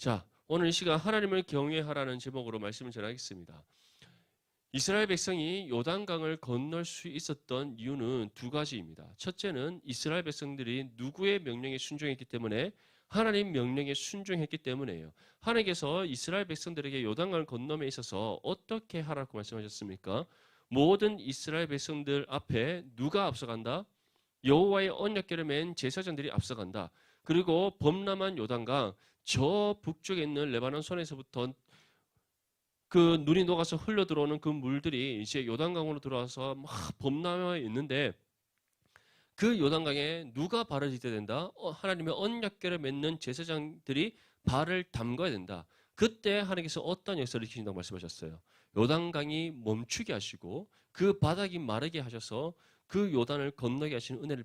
자, 오늘 이 시간 하나님을 경외하라는 제목으로 말씀을 전하겠습니다. 이스라엘 백성이 요단강을 건널 수 있었던 이유는 두 가지입니다. 첫째는 이스라엘 백성들이 누구의 명령에 순종했기 때문에 하나님 명령에 순종했기 때문에요. 하나님께서 이스라엘 백성들에게 요단강을 건너에 있어서 어떻게 하라고 말씀하셨습니까? 모든 이스라엘 백성들 앞에 누가 앞서간다? 여호와의 언약궤를 맨 제사장들이 앞서간다. 그리고 범람한 요단강 저 북쪽에 있는 레바논 손에서부터 그 눈이 녹아서 흘러 들어오는 그 물들이 이제 요단강으로 들어와서 막 범람해 있는데 그 요단강에 누가 발을 딛어야 된다? 하나님의 언약궤를 맺는 제사장들이 발을 담가야 된다. 그때 하나님께서 어떤 역사를 일으키신다고 말씀하셨어요. 요단강이 멈추게 하시고 그 바닥이 마르게 하셔서 그 요단을 건너게 하시는 은혜를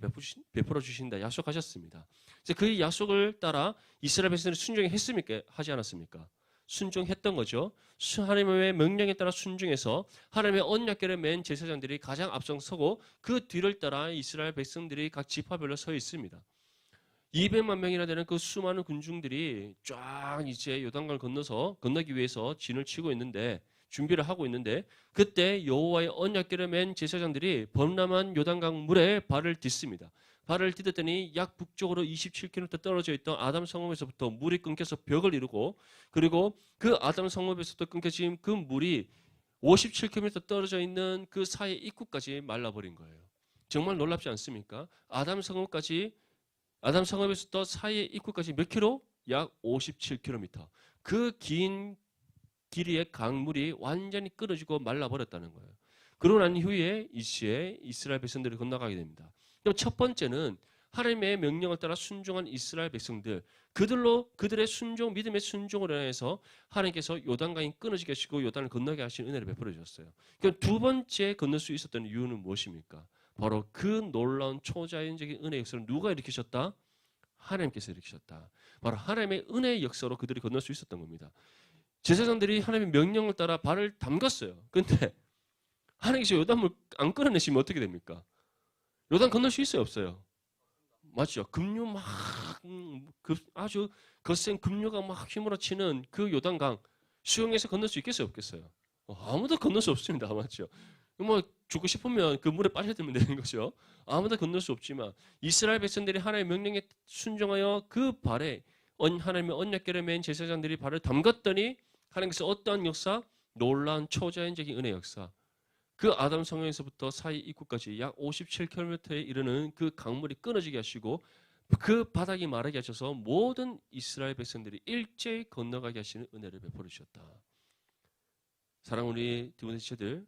베풀어 주신다 약속하셨습니다. 이제 그 약속을 따라 이스라엘 백성들이 순종했습니까? 하지 않았습니까? 순종했던 거죠. 하나님의 명령에 따라 순종해서 하나님의 언약궤를 맨 제사장들이 가장 앞장서고 그 뒤를 따라 이스라엘 백성들이 각 지파별로 서 있습니다. 200만 명이나 되는 그 수많은 군중들이 쫙 이제 요단강을 건너기 위해서 진을 치고 있는데 준비를 하고 있는데 그때 여호와의 언약궤를 맨 제사장들이 범람한 요단강 물에 발을 딛습니다. 발을 디뎠더니 약 북쪽으로 27km 떨어져 있던 아담 성읍에서부터 물이 끊겨서 벽을 이루고 그리고 그 아담 성읍에서부터 끊겨진 그 물이 57km 떨어져 있는 그 사해 입구까지 말라버린 거예요. 정말 놀랍지 않습니까? 아담 성읍에서부터 사해 입구까지 몇 킬로? 약 57km. 그 긴 길이의 강물이 완전히 끊어지고 말라버렸다는 거예요. 그러고 난 후에 이시에 이스라엘 백성들이 건너가게 됩니다. 그럼 첫 번째는 하나님의 명령을 따라 순종한 이스라엘 백성들, 그들의 순종, 믿음의 순종으로 인해서 하나님께서 요단강이 끊어지게 하시고 요단을 건너게 하신 은혜를 베풀어 주셨어요. 그럼 두 번째 건널 수 있었던 이유는 무엇입니까? 바로 그 놀라운 초자연적인 은혜의 역사를 누가 일으키셨다? 하나님께서 일으키셨다. 바로 하나님의 은혜의 역사로 그들이 건널 수 있었던 겁니다. 제사장들이 하나님의 명령을 따라 발을 담갔어요. 근데 하나님께서 요단물 안 끌어내시면 어떻게 됩니까? 요단 건널 수 있어요, 없어요? 맞죠? 급류 막 아주 거센 급류가 막 휘몰아치는 그 요단강 수영해서 건널 수 있겠어요, 없겠어요? 아무도 건널 수 없습니다, 맞죠? 뭐 죽고 싶으면 그 물에 빠져들면 되는 거죠. 아무도 건널 수 없지만 이스라엘 백성들이 하나님의 명령에 순종하여 그 발에 하나님의 언약궤를 맨 제사장들이 발을 담갔더니 하나님께서 어떠한 역사? 놀라운 초자연적인 은혜 역사. 그 아담 성경에서부터 사이 입구까지 약 57km에 이르는 그 강물이 끊어지게 하시고 그 바닥이 마르게 하셔서 모든 이스라엘 백성들이 일제히 건너가게 하시는 은혜를 베풀어 주셨다. 사랑하는 우리 디모데치들,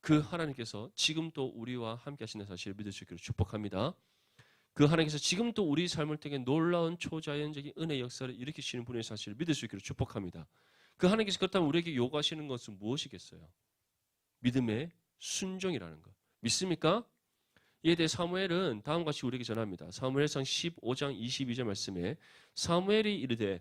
그 하나님께서 지금도 우리와 함께 하시는 사실을 믿을 수 있기를 축복합니다. 그 하나님께서 지금도 우리 삶을 통해 놀라운 초자연적인 은혜 역사를 일으키시는 분의 사실을 믿을 수 있기를 축복합니다. 그 하나님께서 그렇다면 우리에게 요구하시는 것은 무엇이겠어요? 믿음의 순종이라는 것. 믿습니까? 이에 대해 사무엘은 다음과 같이 우리에게 전합니다. 사무엘상 15장 22절 말씀에 사무엘이 이르되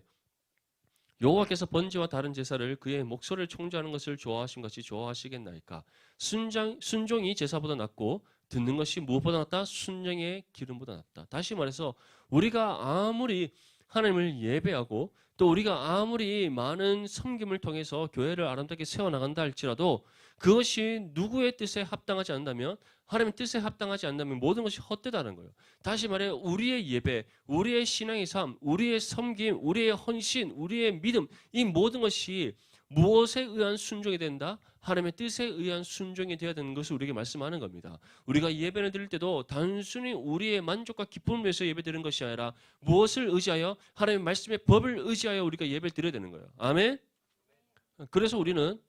여호와께서 번제와 다른 제사를 그의 목소리를 청조하는 것을 좋아하신 것이 좋아하시겠나이까? 순종이 제사보다 낫고 듣는 것이 무엇보다 낫다? 순종의 기름보다 낫다. 다시 말해서 우리가 아무리 하나님을 예배하고 또 우리가 아무리 많은 섬김을 통해서 교회를 아름답게 세워나간다 할지라도 그것이 누구의 뜻에 합당하지 않는다면 하나님의 뜻에 합당하지 않는다면 모든 것이 헛되다는 거예요. 다시 말해 우리의 예배, 우리의 신앙의 삶, 우리의 섬김, 우리의 헌신, 우리의 믿음 이 모든 것이 무엇에 의한 순종이 된다? 하나님의 뜻에 의한 순종이 되어야 되는 것을 우리에게 말씀하는 겁니다. 우리가 예배를 드릴 때도 단순히 우리의 만족과 기쁨을 위해서 예배 드리는 것이 아니라 무엇을 의지하여? 하나님의 말씀의 법을 의지하여 우리가 예배를 드려야 되는 거예요. 아멘? 그래서 우리는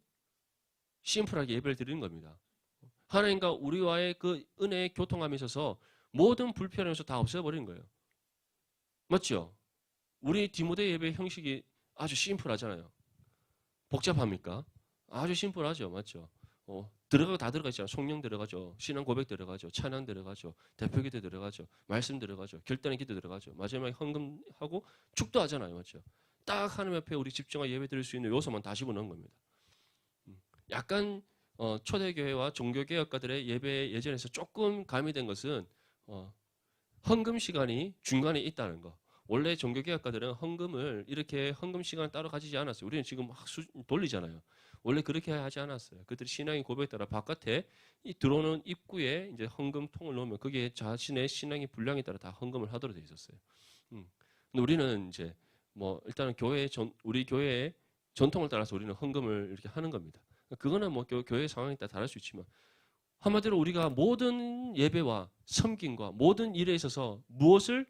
심플하게 예배를 드리는 겁니다. 하나님과 우리와의 그 은혜의 교통함에 있어서 모든 불편한 요소 다 없애버리는 거예요. 맞죠? 우리 디모데 예배 형식이 아주 심플하잖아요. 복잡합니까? 아주 심플하죠. 맞죠? 다 들어가 있잖아요. 성령 들어가죠. 신앙 고백 들어가죠. 찬양 들어가죠. 대표 기도 들어가죠. 말씀 들어가죠. 결단의 기도 들어가죠. 마지막에 헌금하고 축도하잖아요. 맞죠? 딱 하나님 앞에 우리 집중하여 예배 드릴 수 있는 요소만 다 집어넣은 겁니다. 약간 초대교회와 종교개혁가들의 예배 예전에서 조금 가미된 것은 헌금 시간이 중간에 있다는 거. 원래 종교개혁가들은 헌금을 이렇게 헌금 시간을 따로 가지지 않았어요. 우리는 지금 막 돌리잖아요. 원래 그렇게 하지 않았어요. 그들이 신앙의 고백에 따라 바깥에 이 들어오는 입구에 이제 헌금통을 넣으면 거기에 자신의 신앙의 분량에 따라 다 헌금을 하도록 돼 있었어요. 근데 우리는 이제 뭐 일단은 우리 교회의 전통을 따라서 우리는 헌금을 이렇게 하는 겁니다. 그거는 뭐 교회 상황에 따라 다를 수 있지만 한마디로 우리가 모든 예배와 섬김과 모든 일에 있어서 무엇을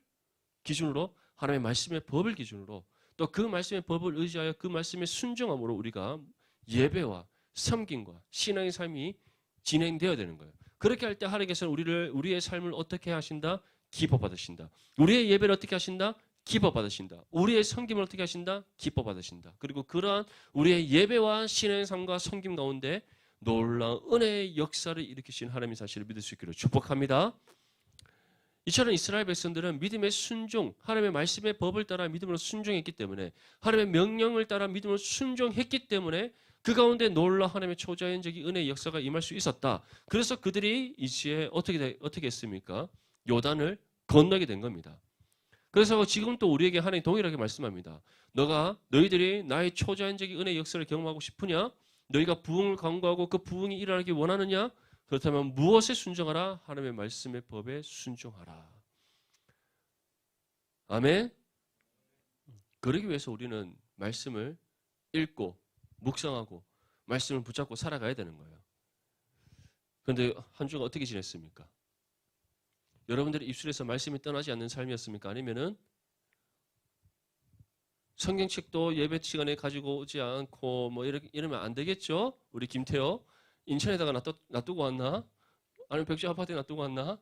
기준으로 하나님의 말씀의 법을 기준으로 또 그 말씀의 법을 의지하여 그 말씀의 순종함으로 우리가 예배와 섬김과 신앙의 삶이 진행되어야 되는 거예요. 그렇게 할 때 하나님께서는 우리의 삶을 어떻게 하신다? 기뻐 받으신다. 우리의 예배를 어떻게 하신다? 기뻐 받으신다. 우리의 섬김을 어떻게 하신다? 기뻐 받으신다. 그리고 그러한 우리의 예배와 신앙의 삶과 섬김 가운데 놀라운 은혜의 역사를 일으키신 하나님의 사실을 믿을 수 있기를 축복합니다. 이처럼 이스라엘 백성들은 믿음의 순종, 하나님의 말씀의 법을 따라 믿음으로 순종했기 때문에 하나님의 명령을 따라 믿음으로 순종했기 때문에 그 가운데 놀라운 하나님의 초자연적인 은혜의 역사가 임할 수 있었다. 그래서 그들이 이제 어떻게 했습니까? 요단을 건너게 된 겁니다. 그래서 지금 또 우리에게 하나님 동일하게 말씀합니다. 너희들이 나의 초자연적인 은혜의 역사를 경험하고 싶으냐? 너희가 부흥을 간구하고 그 부흥이 일어나기 원하느냐? 그렇다면 무엇에 순종하라? 하나님의 말씀의 법에 순종하라. 아멘. 그러기 위해서 우리는 말씀을 읽고 묵상하고 말씀을 붙잡고 살아가야 되는 거예요. 그런데 한 주가 어떻게 지냈습니까? 여러분들의 입술에서 말씀이 떠나지 않는 삶이었습니까? 아니면은 성경책도 예배 시간에 가지고 오지 않고 뭐 이러면 안 되겠죠? 우리 김태호 인천에다가 놔두고 왔나? 아니면 백주 아파트에 놔두고 왔나?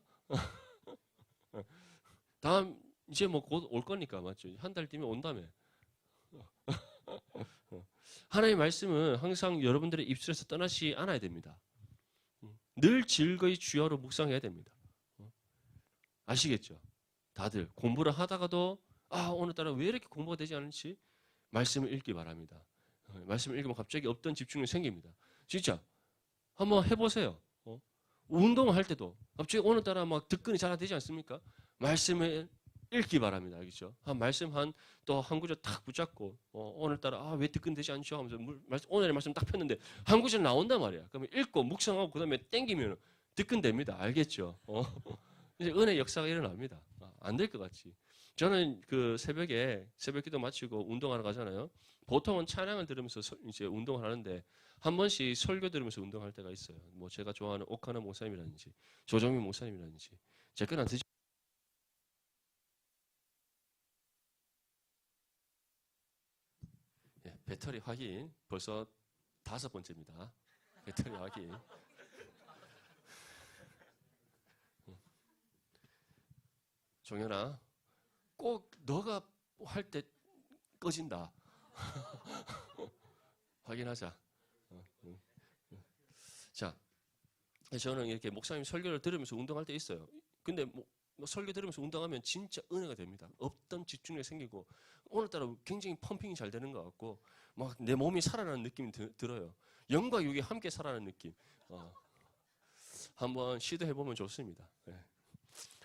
다음 이제 뭐 곧 올 거니까 맞죠? 한 달 뒤면 온다며. 하나님의 말씀은 항상 여러분들의 입술에서 떠나지 않아야 됩니다. 늘 즐거이 주야로 묵상해야 됩니다. 아시겠죠? 다들 공부를 하다가도 오늘따라 왜 이렇게 공부가 되지 않을지 말씀을 읽기 바랍니다. 말씀을 읽으면 갑자기 없던 집중력이 생깁니다. 진짜 한번 해보세요. 운동을 할 때도 갑자기 오늘따라 막 득근이 잘 되지 않습니까? 말씀을 읽기 바랍니다. 알겠죠? 말씀 또 한 구절 딱 붙잡고 오늘따라 왜 득근 되지 않죠? 하면서 오늘의 말씀 딱 폈는데 한 구절 나온단 말이야. 그러면 읽고 묵상하고 그다음에 땡기면 득근 됩니다. 알겠죠? 이제 은혜 역사가 일어납니다. 안 될 것 같지. 저는 그 새벽기도 마치고 운동하러 가잖아요. 보통은 찬양을 들으면서 이제 운동을 하는데 한 번씩 설교 들으면서 운동할 때가 있어요. 뭐 제가 좋아하는 옥하나 목사님이라든지 조정민 목사님이라든지 제 거는 듣지. 배터리 확인 벌써 5번째입니다. 배터리 확인. 종현아, 꼭 너가 할 때 꺼진다. 확인하자. 자, 저는 이렇게 목사님 설교를 들으면서 운동할 때 있어요. 근데 뭐 설교 들으면서 운동하면 진짜 은혜가 됩니다. 없던 집중력이 생기고 오늘따라 굉장히 펌핑이 잘 되는 것 같고 막 내 몸이 살아나는 느낌이 들어요. 영과 육이 함께 살아나는 느낌. 한번 시도해보면 좋습니다. 네.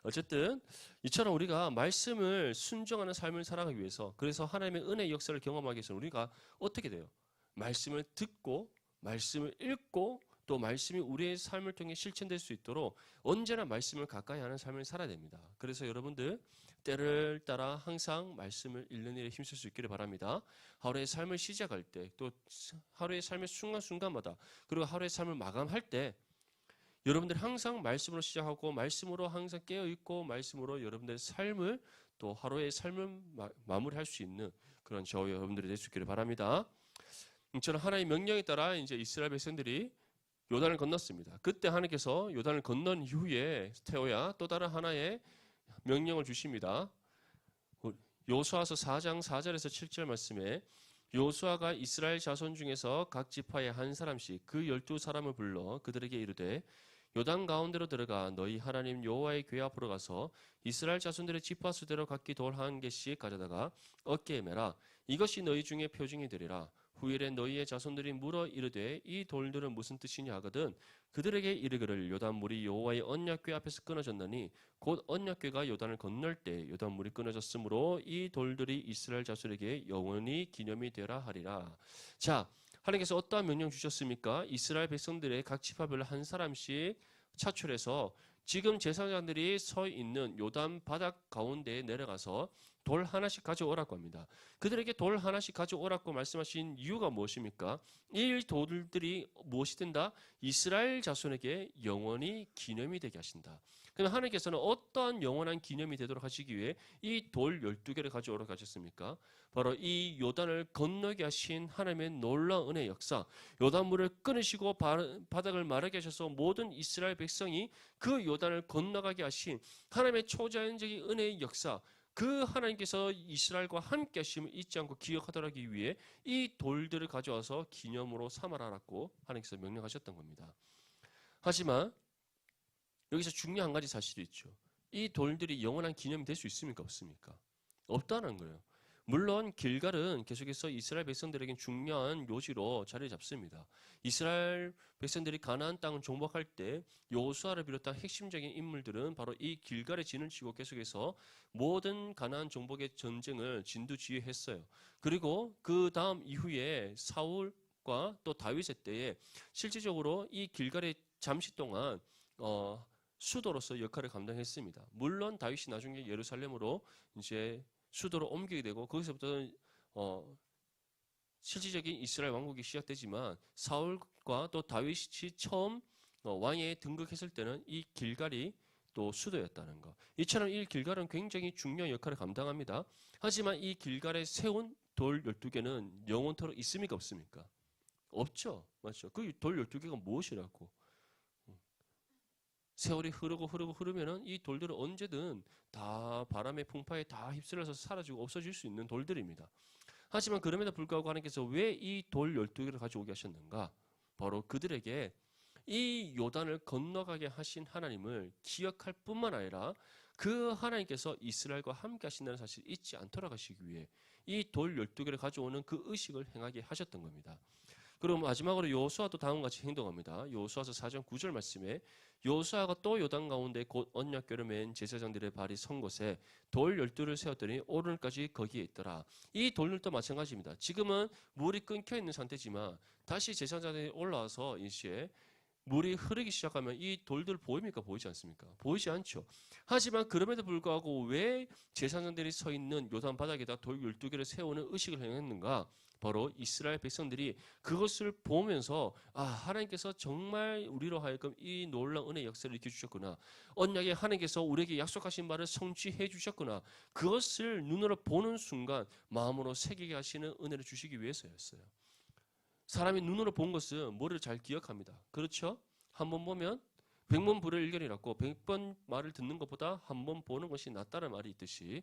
어쨌든 이처럼 우리가 말씀을 순종하는 삶을 살아가기 위해서 그래서 하나님의 은혜의 역사를 경험하기 위해서는 우리가 어떻게 돼요? 말씀을 듣고 말씀을 읽고 또 말씀이 우리의 삶을 통해 실천될 수 있도록 언제나 말씀을 가까이 하는 삶을 살아야 됩니다. 그래서 여러분들 때를 따라 항상 말씀을 읽는 일에 힘쓸 수 있기를 바랍니다. 하루의 삶을 시작할 때 또 하루의 삶의 순간순간마다 그리고 하루의 삶을 마감할 때 여러분들이 항상 말씀으로 시작하고 말씀으로 항상 깨어있고 말씀으로 여러분들의 삶을 또 하루의 삶을 마무리할 수 있는 그런 저와 여러분들이 될 수 있기를 바랍니다. 저는 하나님의 명령에 따라 이제 이스라엘 백성들이 요단을 건넜습니다. 그때 하나님께서 요단을 건넌 이후에 태호야 또 다른 하나의 명령을 주십니다. 여호수아서 4장 4절에서 7절 말씀에 여호수아가 이스라엘 자손 중에서 각 지파의 한 사람씩 그 12사람을 불러 그들에게 이르되 요단 가운데로 들어가 너희 하나님 여호와의 궤 앞으로 가서 이스라엘 자손들의 지파 수대로 각기 돌 한 개씩 가져다가 어깨에 매라. 이것이 너희 중에 표징이 되리라. 후일에 너희의 자손들이 물어 이르되 이 돌들은 무슨 뜻이냐 하거든 그들에게 이르기를 요단물이 여호와의 언약궤 앞에서 끊어졌나니 곧 언약궤가 요단을 건널 때 요단물이 끊어졌으므로 이 돌들이 이스라엘 자손에게 영원히 기념이 되라 하리라. 자, 하나님께서 어떠한 명령 주셨습니까? 이스라엘 백성들의 각 지파별로 한 사람씩 차출해서 지금 제사장들이 서 있는 요단 바닥 가운데에 내려가서 돌 하나씩 가져오라고 합니다. 그들에게 돌 하나씩 가져오라고 말씀하신 이유가 무엇입니까? 이 돌들이 무엇이 된다? 이스라엘 자손에게 영원히 기념이 되게 하신다. 그럼 하나님께서는 어떠한 영원한 기념이 되도록 하시기 위해 이 돌 12개를 가져오라고 하셨습니까? 바로 이 요단을 건너게 하신 하나님의 놀라운 은혜의 역사, 요단물을 끊으시고 바닥을 마르게 하셔서 모든 이스라엘 백성이 그 요단을 건너가게 하신 하나님의 초자연적인 은혜의 역사, 그 하나님께서 이스라엘과 함께 하심을 잊지 않고 기억하도록 하기 위해 이 돌들을 가져와서 기념으로 삼아라라고 하나님께서 명령하셨던 겁니다. 하지만 여기서 중요한 한 가지 사실이 있죠. 이 돌들이 영원한 기념이 될 수 있습니까? 없습니까? 없다는 거예요. 물론 길갈은 계속해서 이스라엘 백성들에겐 중요한 요지로 자리를 잡습니다. 이스라엘 백성들이 가나안 땅을 정복할 때 여호수아를 비롯한 핵심적인 인물들은 바로 이 길갈의 진을 치고 계속해서 모든 가나안 정복의 전쟁을 진두지휘했어요. 그리고 그 다음 이후에 사울과 또 다윗의 때에 실질적으로 이 길갈의 잠시 동안 수도로서 역할을 감당했습니다. 물론 다윗이 나중에 예루살렘으로 이제 수도로 옮기게 되고 거기서부터 실질적인 이스라엘 왕국이 시작되지만 사울과 또 다윗이 처음 왕에 등극했을 때는 이 길갈이 또 수도였다는 것. 이처럼 이 길갈은 굉장히 중요한 역할을 감당합니다. 하지만 이 길갈에 세운 돌 12개는 영원토록 있습니까? 없습니까? 없죠. 맞죠? 그 돌 12개가 무엇이라고? 세월이 흐르면은 이 돌들은 언제든 다 바람의 풍파에 다 휩쓸려서 사라지고 없어질 수 있는 돌들입니다. 하지만 그럼에도 불구하고 하나님께서 왜 이 돌 12개를 가져오게 하셨는가? 바로 그들에게 이 요단을 건너가게 하신 하나님을 기억할 뿐만 아니라 그 하나님께서 이스라엘과 함께 하신다는 사실을 잊지 않도록 하시기 위해 이 돌 12개를 가져오는 그 의식을 행하게 하셨던 겁니다. 그럼 마지막으로 여호수아도 다음과 같이 행동합니다. 여호수아서 4장 9절 말씀에 여호수아가 또 요단 가운데 곧 언약궤를 맨 제사장들의 발이 선 곳에 돌 12를 세웠더니 오늘까지 거기에 있더라. 이 돌들도 마찬가지입니다. 지금은 물이 끊겨 있는 상태지만 다시 제사장들이 올라와서 일시에 물이 흐르기 시작하면 이 돌들 보입니까? 보이지 않습니까? 보이지 않죠. 하지만 그럼에도 불구하고 왜 제사장들이 서 있는 요단 바닥에다 돌 12개를 세우는 의식을 행했는가? 바로 이스라엘 백성들이 그것을 보면서 하나님께서 정말 우리로 하여금 이 놀라운 은혜의 역사를 일으켜 주셨구나. 언약에 하나님께서 우리에게 약속하신 말을 성취해 주셨구나. 그것을 눈으로 보는 순간 마음으로 새기게 하시는 은혜를 주시기 위해서였어요. 사람이 눈으로 본 것은 뭐를 잘 기억합니다. 그렇죠? 한 번 보면 100번 불여일견이라고 100번 말을 듣는 것보다 한 번 보는 것이 낫다는 말이 있듯이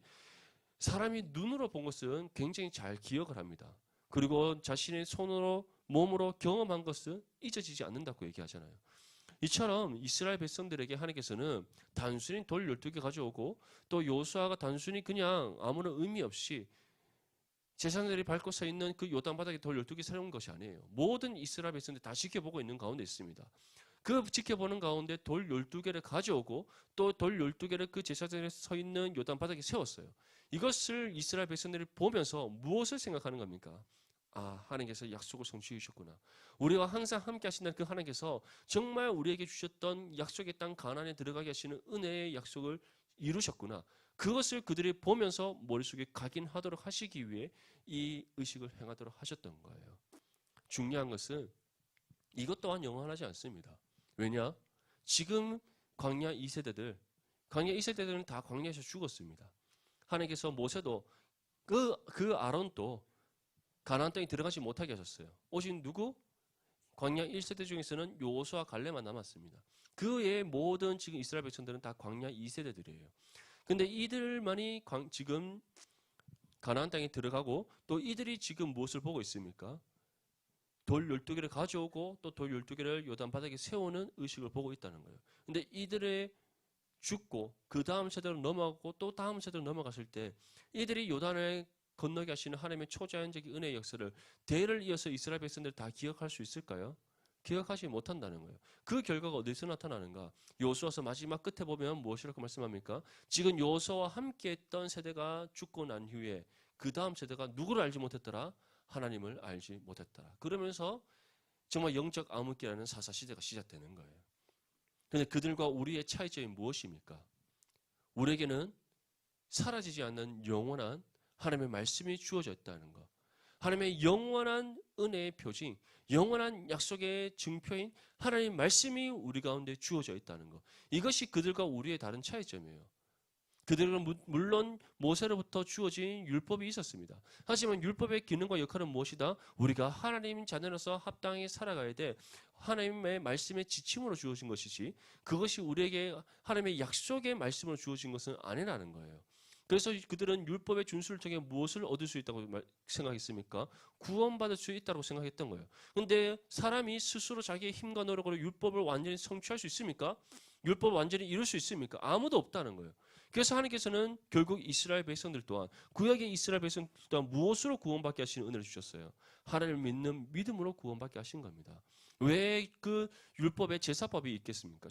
사람이 눈으로 본 것은 굉장히 잘 기억을 합니다. 그리고 자신의 손으로 몸으로 경험한 것은 잊어지지 않는다고 얘기하잖아요. 이처럼 이스라엘 백성들에게 하나님께서는 단순히 돌 12개 가져오고 또 여호수아가 단순히 그냥 아무런 의미 없이 제사장들이 밟고 서 있는 그 요단 바닥에 돌 12개 세운 것이 아니에요. 모든 이스라엘 백성들이 다 지켜보고 있는 가운데 있습니다. 그 지켜보는 가운데 돌 12개를 가져오고 또 돌 12개를 그 제사장에 서 있는 요단 바닥에 세웠어요. 이것을 이스라엘 백성들이 보면서 무엇을 생각하는 겁니까? 하나님께서 약속을 성취해 주셨구나. 우리와 항상 함께 하신다는 그 하나님께서 정말 우리에게 주셨던 약속의 땅 가나안에 들어가게 하시는 은혜의 약속을 이루셨구나. 그것을 그들이 보면서 머릿속에 각인하도록 하시기 위해 이 의식을 행하도록 하셨던 거예요. 중요한 것은 이것 또한 영원하지 않습니다. 왜냐? 지금 광야 2세대들은 다 광야에서 죽었습니다. 하나님께서 모세도 그 아론도 가나안 땅에 들어가지 못하게 하셨어요. 오직 누구? 광야 1세대 중에서는 여호수아 갈렙만 남았습니다. 그 외의 모든 지금 이스라엘 백성들은 다 광야 2세대들이에요. 근데 이들만이 지금 가나안 땅에 들어가고 또 이들이 지금 무엇을 보고 있습니까? 돌 12개를 가져오고 또 돌 12개를 요단 바닥에 세우는 의식을 보고 있다는 거예요. 근데 이들의 죽고 그 다음 세대로 넘어가고 또 다음 세대로 넘어갔을 때 이들이 요단에 건너게 하시는 하나님의 초자연적인 은혜의 역사를 대를 이어서 이스라엘 백성들 다 기억할 수 있을까요? 기억하지 못한다는 거예요. 그 결과가 어디서 나타나는가? 여호수아서 마지막 끝에 보면 무엇이라고 말씀합니까? 지금 여호수아와 함께했던 세대가 죽고 난 후에 그 다음 세대가 누구를 알지 못했더라? 하나님을 알지 못했더라. 그러면서 정말 영적 암흑기라는 사사시대가 시작되는 거예요. 그런데 그들과 우리의 차이점이 무엇입니까? 우리에게는 사라지지 않는 영원한 하나님의 말씀이 주어져 있다는 것. 하나님의 영원한 은혜의 표징, 영원한 약속의 증표인 하나님의 말씀이 우리 가운데 주어져 있다는 것. 이것이 그들과 우리의 다른 차이점이에요. 그들은 물론 모세로부터 주어진 율법이 있었습니다. 하지만 율법의 기능과 역할은 무엇이다? 우리가 하나님 자녀로서 합당하게 살아가야 돼. 하나님의 말씀의 지침으로 주어진 것이지 그것이 우리에게 하나님의 약속의 말씀으로 주어진 것은 아니라는 거예요. 그래서 그들은 율법의 준수를 통해 무엇을 얻을 수 있다고 생각했습니까? 구원받을 수 있다고 생각했던 거예요. 그런데 사람이 스스로 자기의 힘과 노력으로 율법을 완전히 성취할 수 있습니까? 율법을 완전히 이룰 수 있습니까? 아무도 없다는 거예요. 그래서 하나님께서는 결국 이스라엘 백성들 또한 구약의 이스라엘 백성들 또한 무엇으로 구원받게 하시는 은혜를 주셨어요? 하나님을 믿는 믿음으로 구원받게 하신 겁니다. 왜 그 율법의 제사법이 있겠습니까?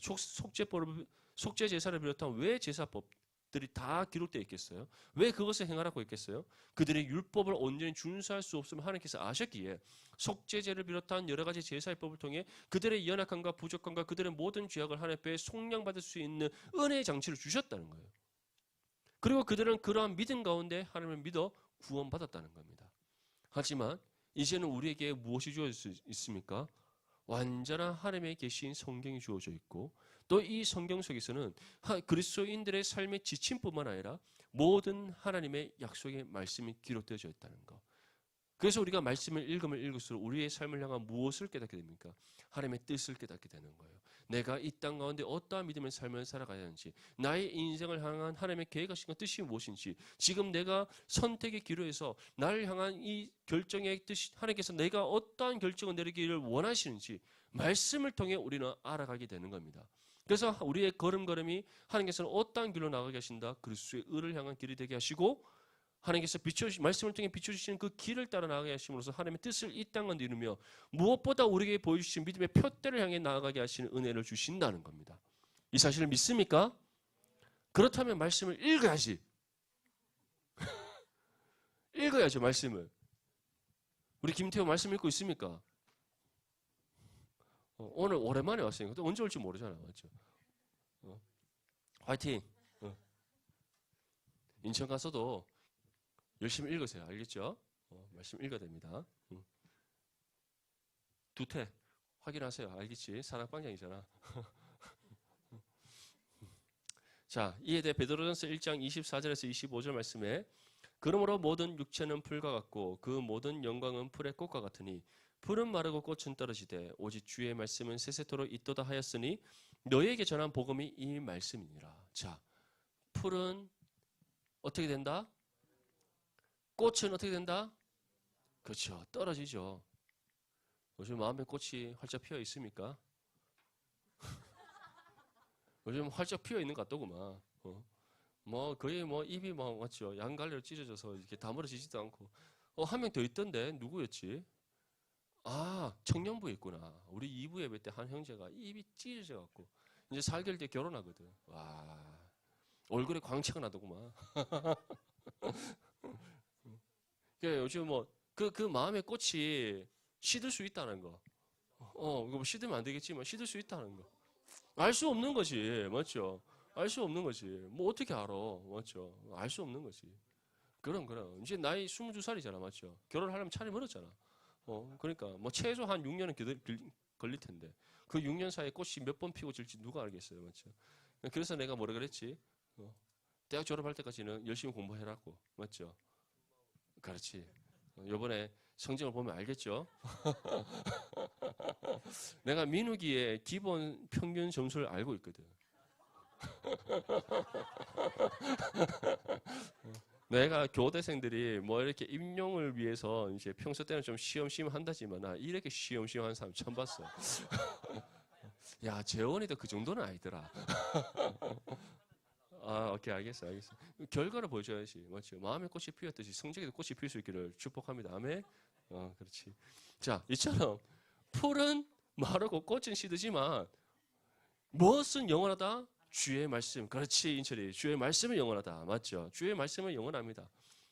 속죄 제사를 비롯한 왜 제사법들이 다 기록되어 있겠어요? 왜 그것을 행하라고 했겠어요? 그들의 율법을 온전히 준수할 수 없으면 하나님께서 아셨기에 속죄제를 비롯한 여러 가지 제사법을 통해 그들의 연약함과 부족함과 그들의 모든 죄악을 하나님 앞에 속량받을 수 있는 은혜의 장치를 주셨다는 거예요. 그리고 그들은 그러한 믿음 가운데 하나님을 믿어 구원받았다는 겁니다. 하지만 이제는 우리에게 무엇이 주어져 있습니까? 완전한 하나님의 계신 성경이 주어져 있고 또 이 성경 속에서는 그리스도인들의 삶의 지침뿐만 아니라 모든 하나님의 약속의 말씀이 기록되어져 있다는 것. 그래서 우리가 말씀을 읽으면 읽을수록 우리의 삶을 향한 무엇을 깨닫게 됩니까? 하나님의 뜻을 깨닫게 되는 거예요. 내가 이 땅 가운데 어떠한 믿음의 삶을 살아가야 하는지, 나의 인생을 향한 하나님의 계획하신 뜻이 무엇인지, 지금 내가 선택의 기로에서 나를 향한 이 결정의 뜻이 하나님께서 내가 어떠한 결정을 내리기를 원하시는지 말씀을 통해 우리는 알아가게 되는 겁니다. 그래서 우리의 걸음걸음이 하나님께서는 어떠한 길로 나가게 하신다? 그리스도의 의를 향한 길이 되게 하시고 하나님께서 말씀을 통해 비춰주시는 그 길을 따라 나가게 하심으로써 하나님의 뜻을 이 땅에 이루며 무엇보다 우리에게 보여주신 믿음의 표대를 향해 나아가게 하시는 은혜를 주신다는 겁니다. 이 사실을 믿습니까? 그렇다면 말씀을 읽어야지. 읽어야죠, 말씀을. 우리 김태호 말씀 읽고 있습니까? 오늘 오랜만에 왔으니까 또 언제 올지 모르잖아, 맞죠? 화이팅! 인천 가서도 열심히 읽으세요. 알겠죠? 말씀 읽어야 됩니다. 두태 확인하세요. 알겠지? 사랑방장이잖아. 자, 이에 대해 베드로전서 1장 24절에서 25절 말씀에 그러므로 모든 육체는 풀과 같고 그 모든 영광은 풀의 꽃과 같으니 풀은 마르고 꽃은 떨어지되 오직 주의 말씀은 세세토록 있도다 하였으니 너희에게 전한 복음이 이 말씀이니라. 자, 풀은 어떻게 된다? 꽃은 어떻게 된다? 그렇죠. 떨어지죠. 요즘 마음에 꽃이 활짝 피어 있습니까? 요즘 활짝 피어 있는 것 같더구만. 뭐 거의 뭐 입이 뭐 맞죠. 양갈래로 찢어져서 이렇게 다물어지지도 않고. 한 명 더 있던데 누구였지? 아, 청년부에 있구나. 우리 2부 예배 때 한 형제가 입이 찢어져 갖고 이제 4개월 뒤에 결혼하거든. 와, 얼굴에 광채가 나더구만. 요즘 뭐 그 마음의 꽃이 시들 수 있다는 거. 이거 뭐 시들면 안 되겠지만 시들 수 있다는 거. 알 수 없는 거지, 맞죠? 알 수 없는 거지. 뭐 어떻게 알아, 맞죠? 알 수 없는 거지. 그럼 이제 나이 22살이잖아, 맞죠? 결혼하려면 차라리 멀었잖아. 그러니까 뭐 최소 한 6년은 걸릴 텐데 그 6년 사이에 꽃이 몇 번 피고 질지 누가 알겠어요, 맞죠? 그래서 내가 뭐라 그랬지? 대학 졸업할 때까지는 열심히 공부해라고, 맞죠? 그렇지. 요번에 성적을 보면 알겠죠? 내가 민우기의 기본 평균 점수를 알고 있거든. 내가 교대생들이 뭐 이렇게 임용을 위해서 이제 평소 때는 좀 쉬엄쉬엄 한다지만 나 이렇게 쉬엄쉬엄 하는 사람 처음 봤어. 야, 재원이도 그 정도는 아니더라. 오케이, 알겠어. 결과를 보여줘야지. 맞죠? 마음의 꽃이 피었듯이 성적에도 꽃이 필 수 있기를 축복합니다. 아멘. 그렇지. 자, 이처럼 풀은 마르고 꽃은 시드지만 무엇은 영원하다? 주의 말씀. 그렇지, 인철이. 주의 말씀은 영원하다. 맞죠? 주의 말씀은 영원합니다.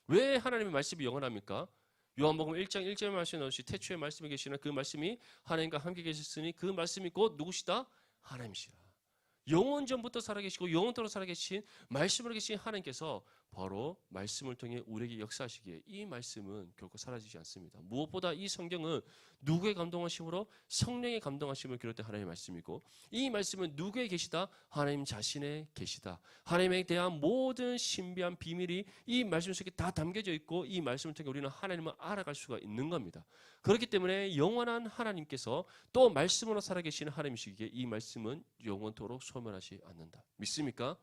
왜 하나님의 말씀이 영원합니까? 요한복음 1장 1절 말씀에 나오시 태초에 말씀이 계시나 그 말씀이 하나님과 함께 계셨으니 그 말씀이 곧 누구시다? 하나님이시라. 영원 전부터 살아계시고 영원토록 살아계신 말씀으로 계신 하나님께서 바로 말씀을 통해 우리에게 역사하시기에 이 말씀은 결코 사라지지 않습니다. 무엇보다 이 성경은 누구의 감동하심으로? 성령의 감동하심을 기록된 하나님의 말씀이고 이 말씀은 누구의 계시다? 하나님 자신의 계시다. 하나님에 대한 모든 신비한 비밀이 이 말씀 속에 다 담겨져 있고 이 말씀을 통해 우리는 하나님을 알아갈 수가 있는 겁니다. 그렇기 때문에 영원한 하나님께서 또 말씀으로 살아계시는 하나님이시기에 이 말씀은 영원토록 소멸하지 않는다. 믿습니까?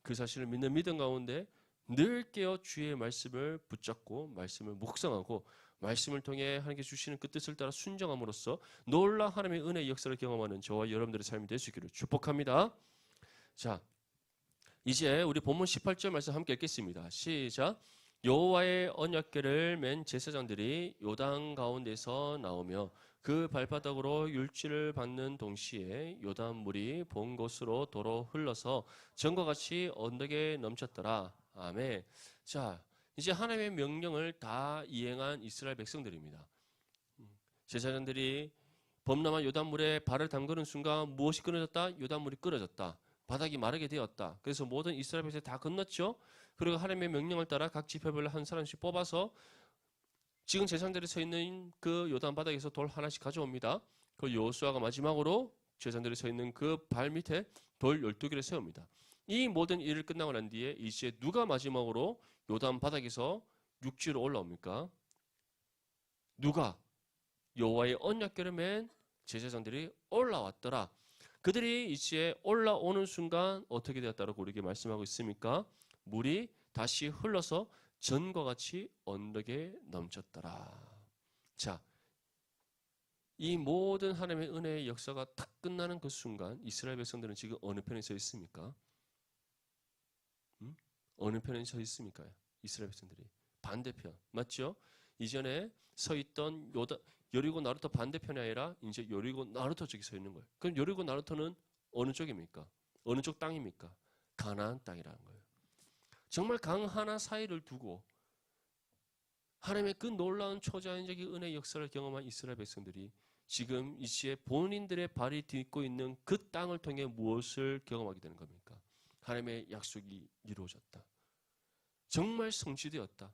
그 사실을 믿는 믿음 가운데 늘 깨어 주의 말씀을 붙잡고 말씀을 묵상하고 말씀을 통해 하나님께 주시는 그 뜻을 따라 순종함으로써 놀라운 하나님의 은혜의 역사를 경험하는 저와 여러분들의 삶이 될 수 있기를 축복합니다. 자, 이제 우리 본문 18절 말씀 함께 읽겠습니다. 시작. 여호와의 언약궤를 맨 제사장들이 요단 가운데서 나오며 그 발바닥으로 율지를 받는 동시에 요단물이 본 곳으로 도로 흘러서 전과 같이 언덕에 넘쳤더라. 아멘. 자, 이제 하나님의 명령을 다 이행한 이스라엘 백성들입니다. 제사장들이 범람한 요단물에 발을 담그는 순간 무엇이 끊어졌다? 요단물이 끊어졌다. 바닥이 마르게 되었다. 그래서 모든 이스라엘 백성이 다 건넜죠. 그리고 하나님의 명령을 따라 각 지파별로 한 사람씩 뽑아서 지금 제사장들이 서 있는 그 요단 바닥에서 돌 하나씩 가져옵니다. 그 여호수아가 마지막으로 제사장들이 서 있는 그 발 밑에 돌 12개를 세웁니다. 이 모든 일을 끝나고 난 뒤에 이제 누가 마지막으로 요단 바닥에서 육지로 올라옵니까? 누가? 여호와의 언약궤를 맨 제사장들이 올라왔더라. 그들이 이제 올라오는 순간 어떻게 되었다고 우리에게 말씀하고 있습니까? 물이 다시 흘러서 전과 같이 언덕에 넘쳤더라. 자, 이 모든 하나님의 은혜의 역사가 딱 끝나는 그 순간 이스라엘 백성들은 지금 어느 편에 서 있습니까? 어느 편에 서 있습니까? 이스라엘 백성들이 반대편, 맞죠? 이전에 서 있던 여리고 나루터 반대편이 아니라 이제 여리고 나루터 쪽에 서 있는 거예요. 그럼 여리고 나루터는 어느 쪽입니까? 어느 쪽 땅입니까? 가나안 땅이라는 거예요. 정말 강 하나 사이를 두고 하나님의 그 놀라운 초자연적인 은혜의 역사를 경험한 이스라엘 백성들이 지금 이 시에 본인들의 발이 딛고 있는 그 땅을 통해 무엇을 경험하게 되는 겁니까? 하나님의 약속이 이루어졌다. 정말 성취되었다.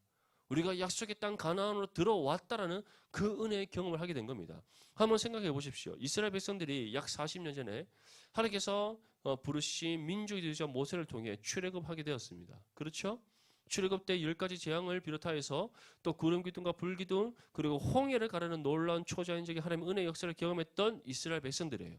우리가 약속의 땅 가나안으로 들어왔다라는 그 은혜의 경험을 하게 된 겁니다. 한번 생각해 보십시오. 이스라엘 백성들이 약 40년 전에 하나님께서 부르신 민족이 되자 모세를 통해 출애굽하게 되었습니다. 그렇죠? 출애굽 때 10가지 재앙을 비롯하여서 또 구름 기둥과 불 기둥 그리고 홍해를 가르는 놀라운 초자연적인 하나님의 은혜의 역사를 경험했던 이스라엘 백성들이에요.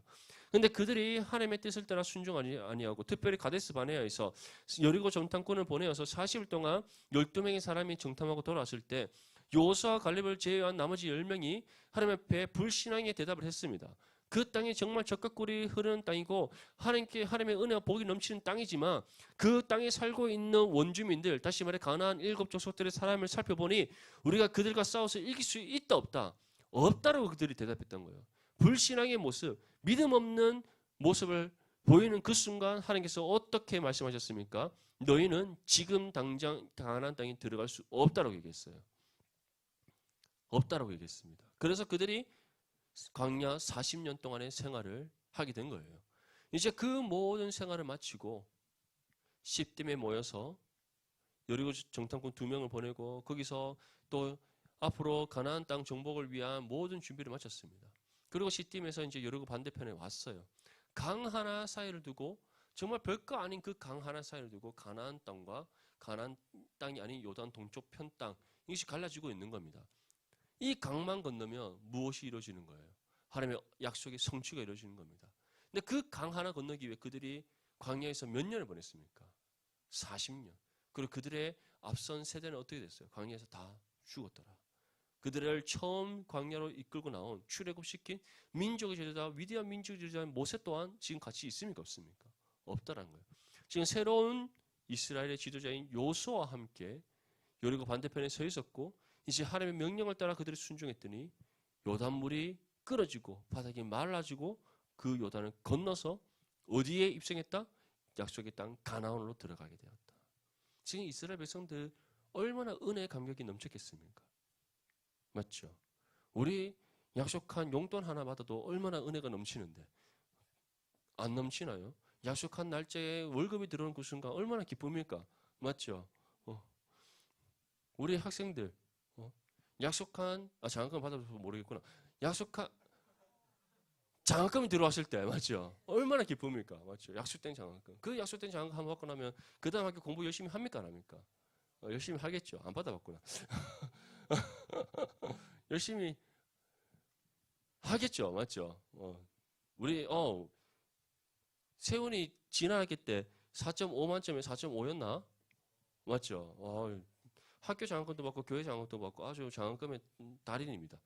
근데 그들이 하나님의 뜻을 따라 순종하지 아니하고 특별히 가데스 바네아에서 여리고 정탐꾼을 보내어서 40일 동안 12명의 사람이 정탐하고 돌아왔을 때 여호수아와 갈렙을 제외한 나머지 10명이 하나님 앞에 불신앙의 대답을 했습니다. 그 땅이 정말 적각꿀이 흐르는 땅이고 하나님의 은혜와 복이 넘치는 땅이지만 그 땅에 살고 있는 원주민들, 다시 말해 가나안 7족속들의 사람을 살펴보니 우리가 그들과 싸워서 이길 수 있다 없다? 없다라고 그들이 대답했던 거예요. 불신앙의 모습, 믿음 없는 모습을 보이는 그 순간 하나님께서 어떻게 말씀하셨습니까? 너희는 지금 당장 가나안 땅에 들어갈 수 없다라고 얘기했어요. 없다라고 얘기했습니다. 그래서 그들이 광야 40년 동안의 생활을 하게 된 거예요. 이제 그 모든 생활을 마치고 시딤에 모여서 여리고 정탐꾼 2명을 보내고 거기서 또 앞으로 가나안 땅 정복을 위한 모든 준비를 마쳤습니다. 그리고 시딤에서 이제 여리고 반대편에 왔어요. 강 하나 사이를 두고 정말 별거 아닌 그 강 하나 사이를 두고 가나안 땅과 가나안 땅이 아닌 요단 동쪽 편 땅 이것이 갈라지고 있는 겁니다. 이 강만 건너면 무엇이 이루어지는 거예요? 하나님의 약속의 성취가 이루어지는 겁니다. 근데 그 강 하나 건너기 위해 그들이 광야에서 몇 년을 보냈습니까? 40년. 그리고 그들의 앞선 세대는 어떻게 됐어요? 광야에서 다 죽었더라. 그들을 처음 광야로 이끌고 나온 출애굽시킨 민족의 제자, 위대한 민족의 제자 모세 또한 지금 같이 있습니까? 없습니까? 없다라는 거예요. 지금 새로운 이스라엘의 지도자인 요수아와 함께 여리고 반대편에 서 있었고 이제 하나님의 명령을 따라 그들이 순종했더니 요단물이 끊어지고 바닥이 말라지고 그 요단을 건너서 어디에 입성했다? 약속의 땅 가나안으로 들어가게 되었다. 지금 이스라엘 백성들 얼마나 은혜의 감격이 넘쳤겠습니까? 맞죠? 우리 약속한 용돈 하나 받아도 얼마나 은혜가 넘치는데 안 넘치나요? 약속한 날짜에 월급이 들어오는 그 순간 얼마나 기쁩니까? 맞죠? 우리 학생들 약속한 장학금 받아서 모르겠구나. 약속한 장학금이 들어왔을 때 맞죠? 얼마나 기쁩니까? 맞죠? 약속된 장학금. 그 약속된 장학금 한번 받고 나면 그 다음 학교 공부 열심히 합니까? 안 합니까? 열심히 하겠죠. 안 받아봤구나. 열심히 하겠죠. 맞죠? 우리 세훈이 지난 학기 때 4.5 만점에 4.5였나? 맞죠? 학교 장학금도 받고 교회 장학금도 받고 아주 장학금의 달인입니다.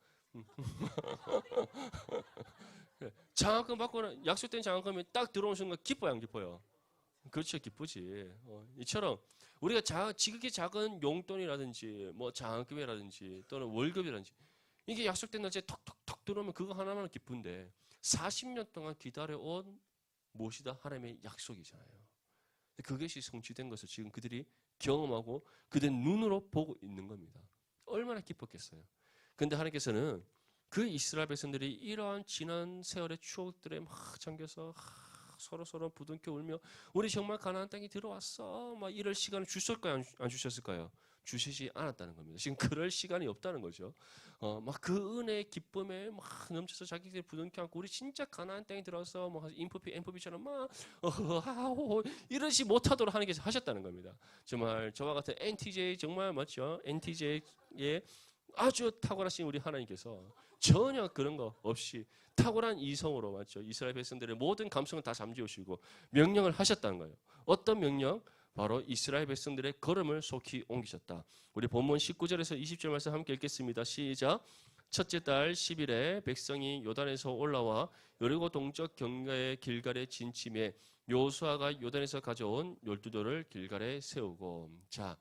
장학금 받고는 약속된 장학금이 딱 들어오는 순간 기뻐요, 안 기뻐요? 그렇죠, 기쁘지. 이처럼 우리가 지극히 작은 용돈이라든지 뭐 장학금이라든지 또는 월급이라든지 이게 약속된 날짜에 톡톡톡 들어오면 그거 하나만 기쁜데 40년 동안 기다려온 무엇이다? 하나님의 약속이잖아요. 그것이 성취된 것을 지금 그들이 경험하고 그들 눈으로 보고 있는 겁니다. 얼마나 기뻤겠어요. 그런데 하나님께서는 그 이스라엘 백성들이 이러한 지난 세월의 추억들에 막 잠겨서 서로 부둥켜 울며 우리 정말 가나안 땅에 들어왔어 막 이럴 시간을 주셨을까요? 안 주셨을까요? 주시지 않았다는 겁니다. 지금 그럴 시간이 없다는 거죠. 막 그 은혜의 기쁨에 막 넘쳐서 자기들이 부둥켜 안고 우리 진짜 가나안 땅에 들어와서 뭐 인프피 엠프피처럼 막 이러지 못하도록 하나님께서 하셨다는 겁니다. 정말 저와 같은 NTJ 정말 맞죠? NTJ의 아주 탁월하신 우리 하나님께서 전혀 그런 거 없이 탁월한 이성으로 맞죠? 이스라엘 백성들의 모든 감성을 다 잠재우시고 명령을 하셨다는 거예요. 어떤 명령? 바로 이스라엘 백성들의 걸음을 속히 옮기셨다. 우리 본문 19절에서 20절 말씀 함께 읽겠습니다. 시작. 첫째 달 10일에 백성이 요단에서 올라와 여리고 동쪽 경가의 길갈에 진침해 요수아가 요단에서 가져온 12돌을 길갈에 세우고 자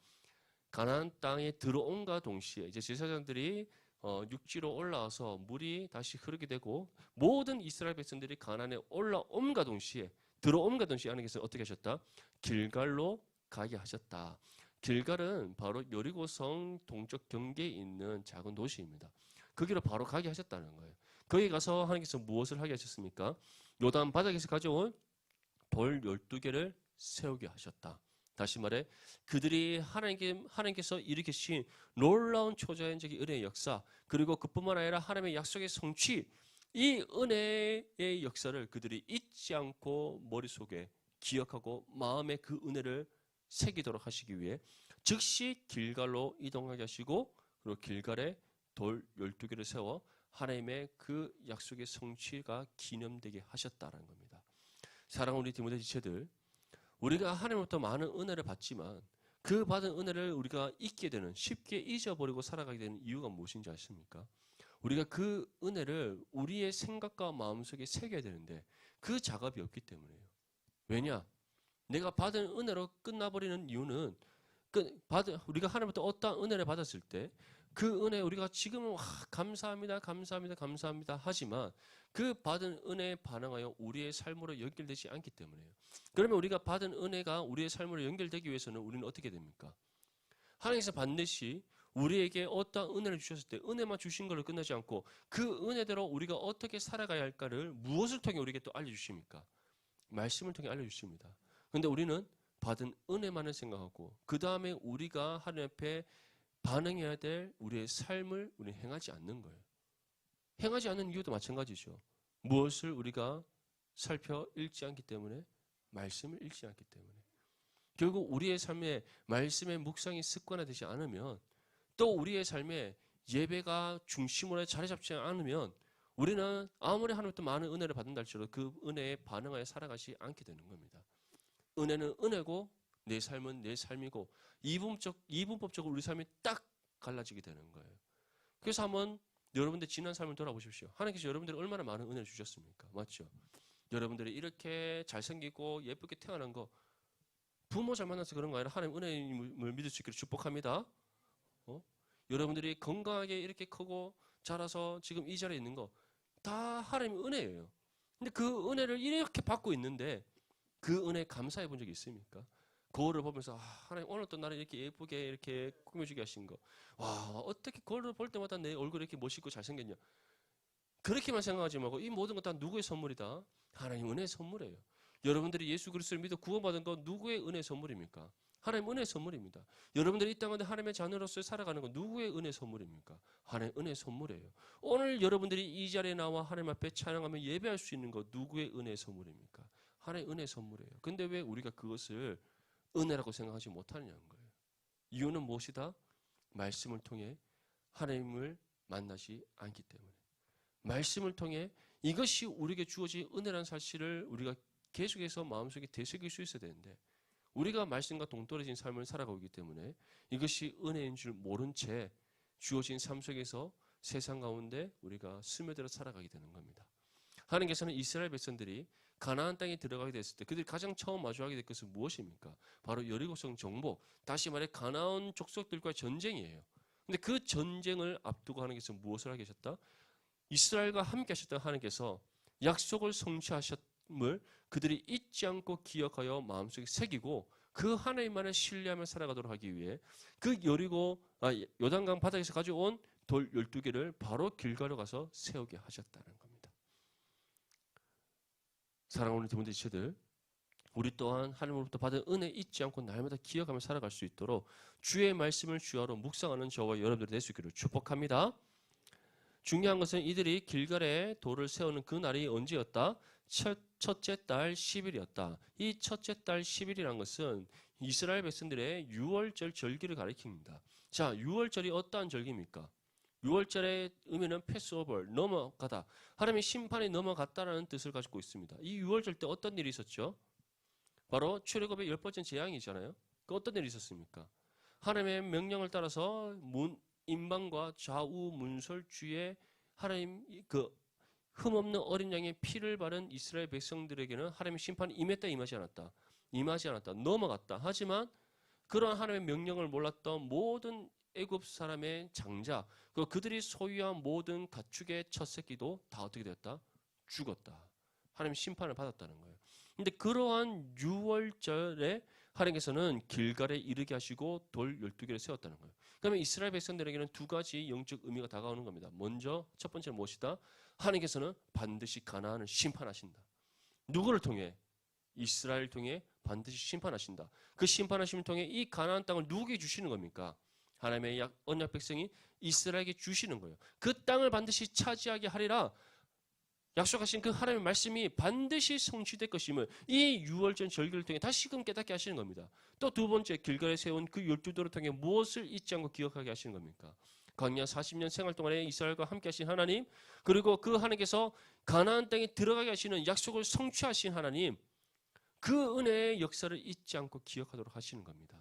가나안 땅에 들어온과 동시에 이제 제사장들이 육지로 올라와서 물이 다시 흐르게 되고 모든 이스라엘 백성들이 가나안에 올라옴과 동시에 들어옴과 동시에 하나님께서 어떻게 하셨다? 길갈로 가게 하셨다. 길갈은 바로 여리고성 동쪽 경계에 있는 작은 도시입니다. 거기로 바로 가게 하셨다는 거예요. 거기 가서 하나님께서 무엇을 하게 하셨습니까? 요단 바닥에서 가져온 돌 12개를 세우게 하셨다. 다시 말해 그들이 하나님께서 일으키신 놀라운 초자연적인 은혜의 역사 그리고 그뿐만 아니라 하나님의 약속의 성취 이 은혜의 역사를 그들이 잊지 않고 머릿속에 기억하고 마음에 그 은혜를 새기도록 하시기 위해 즉시 길갈로 이동하게 하시고 그리고 길갈에 돌 12개를 세워 하나님의 그 약속의 성취가 기념되게 하셨다는 겁니다. 사랑하는 우리 디모데 지체들 우리가 하나님으로부터 많은 은혜를 받지만 그 받은 은혜를 우리가 잊게 되는 쉽게 잊어버리고 살아가게 되는 이유가 무엇인지 아십니까? 우리가 그 은혜를 우리의 생각과 마음속에 새겨야 되는데 그 작업이 없기 때문이에요. 왜냐? 내가 받은 은혜로 끝나버리는 이유는 우리가 하나님부터 어떠한 은혜를 받았을 때 그 은혜 우리가 지금은 감사합니다 하지만 그 받은 은혜에 반응하여 우리의 삶으로 연결되지 않기 때문이에요. 그러면 우리가 받은 은혜가 우리의 삶으로 연결되기 위해서는 우리는 어떻게 됩니까? 하나님께서 반드시 우리에게 어떠한 은혜를 주셨을 때 은혜만 주신 걸로 끝나지 않고 그 은혜대로 우리가 어떻게 살아가야 할까를 무엇을 통해 우리에게 또 알려주십니까? 말씀을 통해 알려주십니다. 그런데 우리는 받은 은혜만을 생각하고 그 다음에 우리가 하나님 앞에 반응해야 될 우리의 삶을 우리는 행하지 않는 거예요. 행하지 않는 이유도 마찬가지죠. 무엇을 우리가 살펴 읽지 않기 때문에 말씀을 읽지 않기 때문에 결국 우리의 삶에 말씀의 묵상이 습관화되지 않으면 또 우리의 삶에 예배가 중심으로 자리 잡지 않으면 우리는 아무리 하나님부터 많은 은혜를 받는다 할지라도 그 은혜에 반응하여 살아가지 않게 되는 겁니다. 은혜는 은혜고 내 삶은 내 삶이고 이분법적으로 우리 삶이 딱 갈라지게 되는 거예요. 그래서 한번 여러분들 지난 삶을 돌아보십시오. 하나님께서 여러분들이 얼마나 많은 은혜를 주셨습니까? 맞죠? 여러분들이 이렇게 잘생기고 예쁘게 태어난 거 부모 잘 만나서 그런 거 아니라 하나님 은혜임을 믿을 수 있기를 축복합니다. 여러분들이 건강하게 이렇게 크고 자라서 지금 이 자리에 있는 거 다 하나님의 은혜예요. 근데 그 은혜를 이렇게 받고 있는데 그 은혜 감사해 본 적이 있습니까? 거울을 보면서 하나님 오늘 또 나를 이렇게 예쁘게 이렇게 꾸며주게 하신 거. 와, 어떻게 거울을 볼 때마다 내 얼굴이 이렇게 멋있고 잘생겼냐. 그렇게만 생각하지 말고 이 모든 것 다 누구의 선물이다? 하나님 은혜의 선물이에요. 여러분들이 예수 그리스도를 믿어 구원받은 건 누구의 은혜의 선물입니까? 하나님 은혜의 선물입니다. 여러분들이 이 땅에 하나님의 자녀로서 살아가는 건 누구의 은혜의 선물입니까? 하나님 은혜의 선물이에요. 오늘 여러분들이 이 자리에 나와 하나님 앞에 찬양하며 예배할 수 있는 것 누구의 은혜의 선물입니까? 하나님 은혜의 선물이에요. 근데 왜 우리가 그것을 은혜라고 생각하지 못하느냐는 거예요. 이유는 무엇이다? 말씀을 통해 하나님을 만나지 않기 때문에. 말씀을 통해 이것이 우리에게 주어진 은혜라는 사실을 우리가 계속해서 마음속에 되새길 수 있어야 되는데 우리가 말씀과 동떨어진 삶을 살아가고 있기 때문에 이것이 은혜인 줄 모른 채 주어진 삶 속에서 세상 가운데 우리가 스며들어 살아가게 되는 겁니다. 하나님께서는 이스라엘 백성들이 가나안 땅에 들어가게 됐을 때 그들이 가장 처음 마주하게 될 것은 무엇입니까? 바로 여리고성 정복, 다시 말해 가나안 족속들과의 전쟁이에요. 근데 그 전쟁을 앞두고 하나님께서 무엇을 하게 하셨다? 이스라엘과 함께 하셨던 하나님께서 약속을 성취하셨음을 그들이 잊지 않고 기억하여 마음속에 새기고 그 하나님만을 신뢰하며 살아가도록 하기 위해 그 요단강 바닥에서 가져온 돌 12개를 바로 길가로 가서 세우게 하셨다는 겁니다. 사랑하는 디모데 지체들, 우리 또한 하나님으로부터 받은 은혜 잊지 않고 날마다 기억하며 살아갈 수 있도록 주의 말씀을 주야로 묵상하는 저와 여러분들이 될 수 있기를 축복합니다. 중요한 것은 이들이 길갈에 돌을 세우는 그 날이 언제였다? 첫째 달 10일이었다. 이 첫째 달 10일이란 것은 이스라엘 백성들의 6월절 절기를 가리킵니다. 자, 6월절이 어떠한 절기입니까? 6월절의 의미는 패스오버, 넘어가다. 하나님의 심판이 넘어갔다라는 뜻을 가지고 있습니다. 이 6월절 때 어떤 일이 있었죠? 바로 출애굽의 10번째 재앙이잖아요. 그 어떤 일이 있었습니까? 하나님의 명령을 따라서 임방과 좌우 문설주에 하나님 그 흠없는 어린 양의 피를 바른 이스라엘 백성들에게는 하나님의 심판이 임했다 임하지 않았다. 임하지 않았다. 넘어갔다. 하지만 그러한 하나님의 명령을 몰랐던 모든 애굽 사람의 장자, 그들이 소유한 모든 가축의 첫 새끼도 다 어떻게 됐다? 죽었다. 하나님 심판을 받았다는 거예요. 근데 그러한 6월절에 하나님께서는 길갈에 이르게 하시고 돌 12개를 세웠다는 거예요. 그러면 이스라엘 백성들에게는 두 가지 영적 의미가 다가오는 겁니다. 먼저 첫 번째는 무엇이다? 하나님께서는 반드시 가나안을 심판하신다. 누구를 통해? 이스라엘 통해 반드시 심판하신다. 그 심판하심을 통해 이 가나안 땅을 누구에게 주시는 겁니까? 하나님의 언약 백성이 이스라엘에게 주시는 거예요. 그 땅을 반드시 차지하게 하리라 약속하신 그 하나님의 말씀이 반드시 성취될 것임을 이 6월절 절기를 통해 다시금 깨닫게 하시는 겁니다. 또 두 번째 길갈에 세운 그 12돌을 통해 무엇을 잊지 않고 기억하게 하시는 겁니까? 광야 40년 생활 동안에 이스라엘과 함께 하신 하나님, 그리고 그 하나님께서 가나안 땅에 들어가게 하시는 약속을 성취하신 하나님, 그 은혜의 역사를 잊지 않고 기억하도록 하시는 겁니다.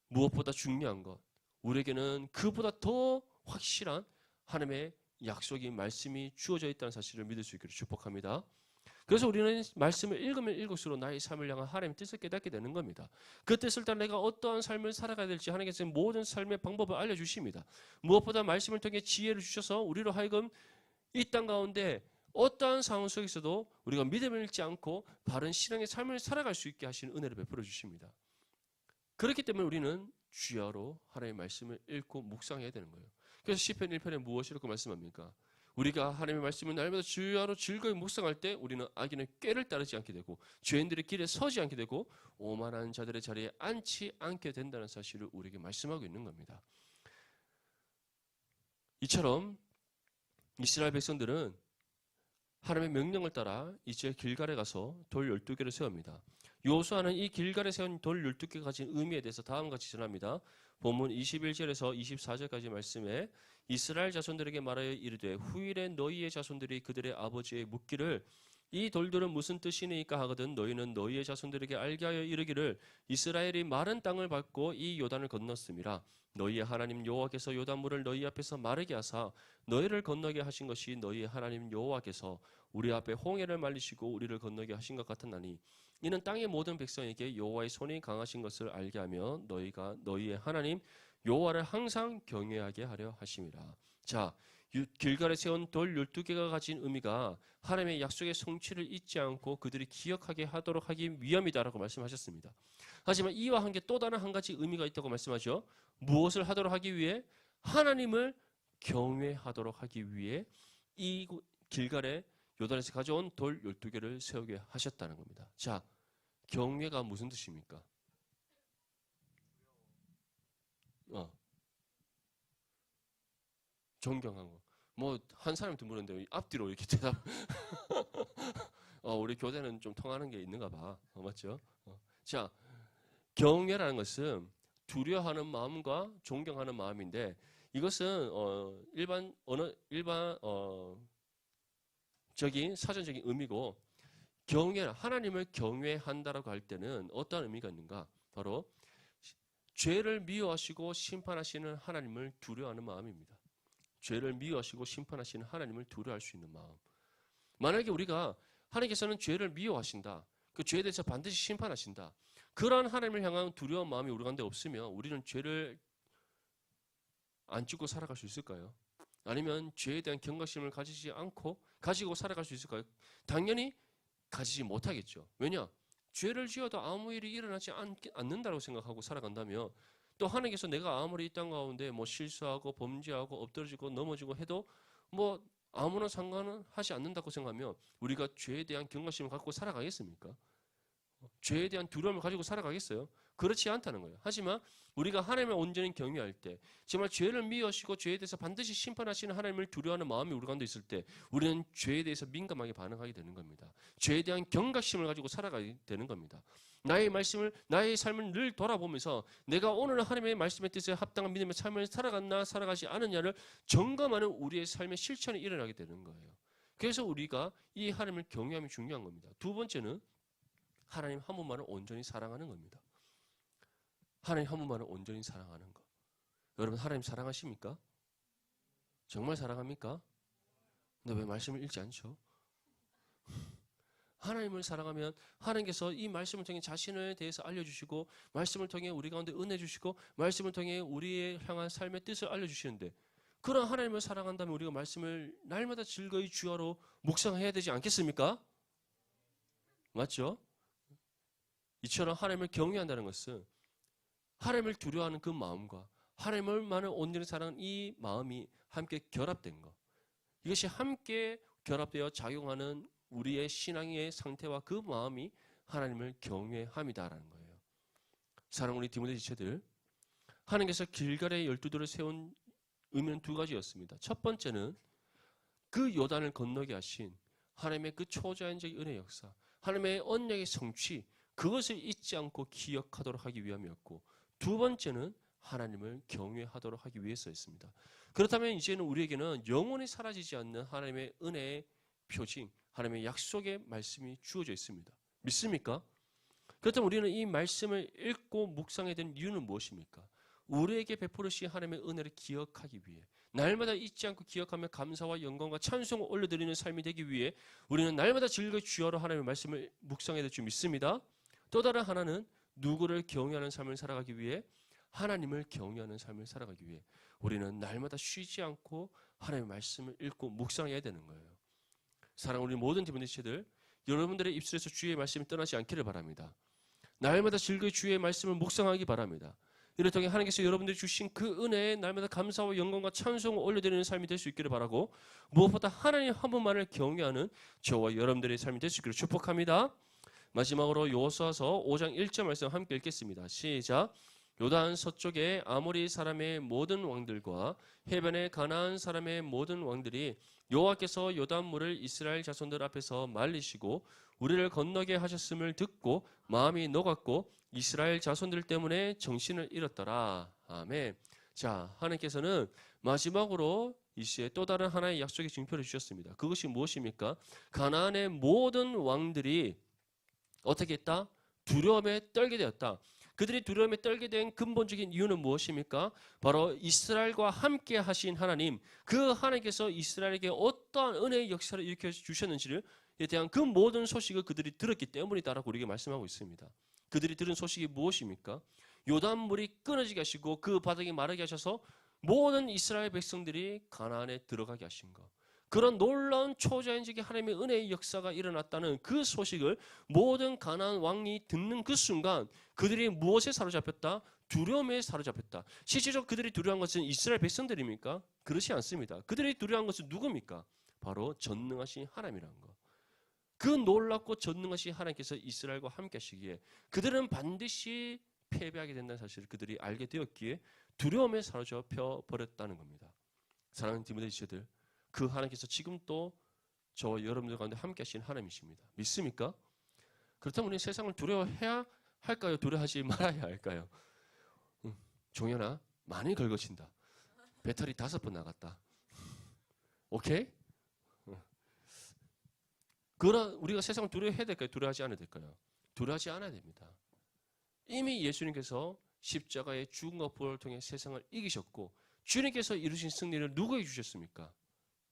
무엇보다 중요한 것, 우리에게는 그보다 더 확실한 하나님의 약속이 말씀이 주어져 있다는 사실을 믿을 수 있기를 축복합니다. 그래서 우리는 말씀을 읽으면 읽을수록 나의 삶을 향한 하나님의 뜻을 깨닫게 되는 겁니다. 그 뜻을 따라 내가 어떠한 삶을 살아가야 될지 하나님께서 모든 삶의 방법을 알려주십니다. 무엇보다 말씀을 통해 지혜를 주셔서 우리로 하여금 이 땅 가운데 어떠한 상황 속에서도 우리가 믿음을 잃지 않고 바른 신앙의 삶을 살아갈 수 있게 하시는 은혜를 베풀어 주십니다. 그렇기 때문에 우리는 주야로 하나님의 말씀을 읽고 묵상해야 되는 거예요. 그래서 시편 1편에 무엇이라고 말씀합니까? 우리가 하나님의 말씀을 날마다 주야로 즐거이 묵상할 때 우리는 악인의 꾀를 따르지 않게 되고 죄인들의 길에 서지 않게 되고 오만한 자들의 자리에 앉지 않게 된다는 사실을 우리에게 말씀하고 있는 겁니다. 이처럼 이스라엘 백성들은 하나님의 명령을 따라 이제 길갈에 가서 돌 12개를 세웁니다. 여호수아는 이 길갈에 세운 돌 12개가 가진 의미에 대해서 다음과 같이 전합니다. 본문 21절에서 24절까지 말씀에 이스라엘 자손들에게 말하여 이르되 후일에 너희의 자손들이 그들의 아버지의 묻기를 이 돌들은 무슨 뜻이니까 하거든 너희는 너희의 자손들에게 알게 하여 이르기를 이스라엘이 마른 땅을 밟고 이 요단을 건넜음이라. 너희의 하나님 여호와께서 요단물을 너희 앞에서 마르게 하사 너희를 건너게 하신 것이 너희의 하나님 여호와께서 우리 앞에 홍해를 말리시고 우리를 건너게 하신 것 같았나니 이는 땅의 모든 백성에게 여호와의 손이 강하신 것을 알게 하며 너희가 너희의 하나님 여호와를 항상 경외하게 하려 하심이라. 자, 길갈에 세운 돌 12개가 가진 의미가 하나님의 약속의 성취를 잊지 않고 그들이 기억하게 하도록 하기 위함이다라고 말씀하셨습니다. 하지만 이와 함께 또 다른 한 가지 의미가 있다고 말씀하죠. 무엇을 하도록 하기 위해? 하나님을 경외하도록 하기 위해 이 길갈에 요단에서 가져온 돌 12개를 세우게 하셨다는 겁니다. 자, 경외가 무슨 뜻입니까? 존경한 거. 뭐 한 사람한테 물었는데 앞뒤로 이렇게 대답. 우리 교대는 좀 통하는 게 있는가 봐. 맞죠? 자, 경외라는 것은 두려워하는 마음과 존경하는 마음인데 이것은 적인 사전적인 의미고 하나님을 경외한다라고 할 때는 어떠한 의미가 있는가? 바로 죄를 미워하시고 심판하시는 하나님을 두려워하는 마음입니다. 죄를 미워하시고 심판하시는 하나님을 두려워할 수 있는 마음. 만약에 우리가 하나님께서는 죄를 미워하신다. 그 죄에 대해서 반드시 심판하신다. 그러한 하나님을 향한 두려운 마음이 우리 가운데 없으면 우리는 죄를 안 짓고 살아갈 수 있을까요? 아니면 죄에 대한 경각심을 가지고 살아갈 수 있을까요? 당연히 가지지 못하겠죠. 왜냐? 죄를 지어도 아무 일이 일어나지 않는다고 생각하고 살아간다면 또 하나님께서 내가 아무리 이 땅 가운데 뭐 실수하고 범죄하고 엎드러지고 넘어지고 해도 뭐 아무런 상관은 하지 않는다고 생각하면 우리가 죄에 대한 경각심을 갖고 살아가겠습니까? 죄에 대한 두려움을 가지고 살아가겠어요? 그렇지 않다는 거예요. 하지만 우리가 하나님을 온전히 경외할 때 정말 죄를 미워하시고 죄에 대해서 반드시 심판하시는 하나님을 두려워하는 마음이 우리 가운데 있을 때 우리는 죄에 대해서 민감하게 반응하게 되는 겁니다. 죄에 대한 경각심을 가지고 살아가게 되는 겁니다. 나의 삶을 늘 돌아보면서 내가 오늘 하나님의 말씀의 뜻에 합당한 믿음의 삶을 살아갔나 살아가지 않느냐를 점검하는 우리의 삶의 실천이 일어나게 되는 거예요. 그래서 우리가 이 하나님을 경외함이 중요한 겁니다. 두 번째는 하나님 한 분만을 온전히 사랑하는 겁니다. 하나님 한 분만을 온전히 사랑하는 것. 여러분 하나님 사랑하십니까? 정말 사랑합니까? 근데 왜 말씀을 읽지 않죠? 하나님을 사랑하면 하나님께서 이 말씀을 통해 자신에 대해서 알려주시고 말씀을 통해 우리 가운데 은혜 주시고 말씀을 통해 우리의 향한 삶의 뜻을 알려주시는데 그런 하나님을 사랑한다면 우리가 말씀을 날마다 즐거이 주야로 묵상해야 되지 않겠습니까? 맞죠? 이처럼 하나님을 경외한다는 것은 하나님을 두려워하는 그 마음과 하나님을 온전히 사랑하는 이 마음이 함께 결합된 것. 이것이 함께 결합되어 작용하는 우리의 신앙의 상태와 그 마음이 하나님을 경외함이다라는 거예요. 사랑하는 우리 디모데 지체들, 하나님께서 길갈에 12돌을 세운 의미는 두 가지였습니다. 첫 번째는 그 요단을 건너게 하신 하나님의 그 초자연적 은혜 역사, 하나님의 언약의 성취, 그것을 잊지 않고 기억하도록 하기 위함이었고, 두 번째는 하나님을 경외하도록 하기 위해서였습니다. 그렇다면 이제는 우리에게는 영원히 사라지지 않는 하나님의 은혜의 표징, 하나님의 약속의 말씀이 주어져 있습니다. 믿습니까? 그렇다면 우리는 이 말씀을 읽고 묵상해야 되는 이유는 무엇입니까? 우리에게 베풀으신 하나님의 은혜를 기억하기 위해, 날마다 잊지 않고 기억하며 감사와 영광과 찬송을 올려드리는 삶이 되기 위해 우리는 날마다 즐거이 주여로 하나님의 말씀을 묵상해야 될 줄 믿습니다. 또 다른 하나는 누구를 경외하는 삶을 살아가기 위해, 하나님을 경외하는 삶을 살아가기 위해 우리는 날마다 쉬지 않고 하나님의 말씀을 읽고 묵상해야 되는 거예요. 사랑하는 우리 모든 디모데 지체들, 여러분들의 입술에서 주의 말씀이 떠나지 않기를 바랍니다. 날마다 즐거이 주의 말씀을 묵상하기 바랍니다. 이를 통해 하나님께서 여러분들이 주신 그 은혜에 날마다 감사와 영광과 찬송을 올려드리는 삶이 될 수 있기를 바라고, 무엇보다 하나님 한 분만을 경외하는 저와 여러분들의 삶이 될 수 있기를 축복합니다. 마지막으로 여호수아서 5장 1절 말씀 함께 읽겠습니다. 시작. 요단 서쪽의 아모리 사람의 모든 왕들과 해변의 가나안 사람의 모든 왕들이 여호와께서 요단물을 이스라엘 자손들 앞에서 말리시고 우리를 건너게 하셨음을 듣고 마음이 녹았고 이스라엘 자손들 때문에 정신을 잃었더라. 아멘. 자, 하나님께서는 마지막으로 이 시에 또 다른 하나의 약속의 증표를 주셨습니다. 그것이 무엇입니까? 가나안의 모든 왕들이 어떻게 했다? 두려움에 떨게 되었다. 그들이 두려움에 떨게 된 근본적인 이유는 무엇입니까? 바로 이스라엘과 함께 하신 하나님, 그 하나님께서 이스라엘에게 어떠한 은혜의 역사를 일으켜 주셨는지를 대한 그 모든 소식을 그들이 들었기 때문이다라고 우리에게 말씀하고 있습니다. 그들이 들은 소식이 무엇입니까? 요단물이 끊어지게 하시고 그 바닥이 마르게 하셔서 모든 이스라엘 백성들이 가나안에 들어가게 하신 것. 그런 놀라운 초자연적인 하나님의 은혜의 역사가 일어났다는 그 소식을 모든 가나안 왕이 듣는 그 순간 그들이 무엇에 사로잡혔다? 두려움에 사로잡혔다. 실제적으로 그들이 두려워한 것은 이스라엘 백성들입니까? 그렇지 않습니다. 그들이 두려워한 것은 누굽니까? 바로 전능하신 하나님이라는 것. 그 놀랍고 전능하신 하나님께서 이스라엘과 함께 하시기에 그들은 반드시 패배하게 된다는 사실을 그들이 알게 되었기에 두려움에 사로잡혀 버렸다는 겁니다. 사랑하는 디모데 지체들, 그 하나님께서 지금 또 저와 여러분들 가운데 함께 하신 하나님이십니다. 믿습니까? 그렇다면 우리는 세상을 두려워해야 할까요? 두려워하지 말아야 할까요? 종현아, 많이 긁어친다. 배터리 5번 나갔다. 오케이? 그러나 우리가 세상을 두려워해야 될까요? 두려워하지 않아야 될까요? 두려워하지 않아야 됩니다. 이미 예수님께서 십자가의 죽음과 부활을 통해 세상을 이기셨고 주님께서 이루신 승리를 누구에게 주셨습니까?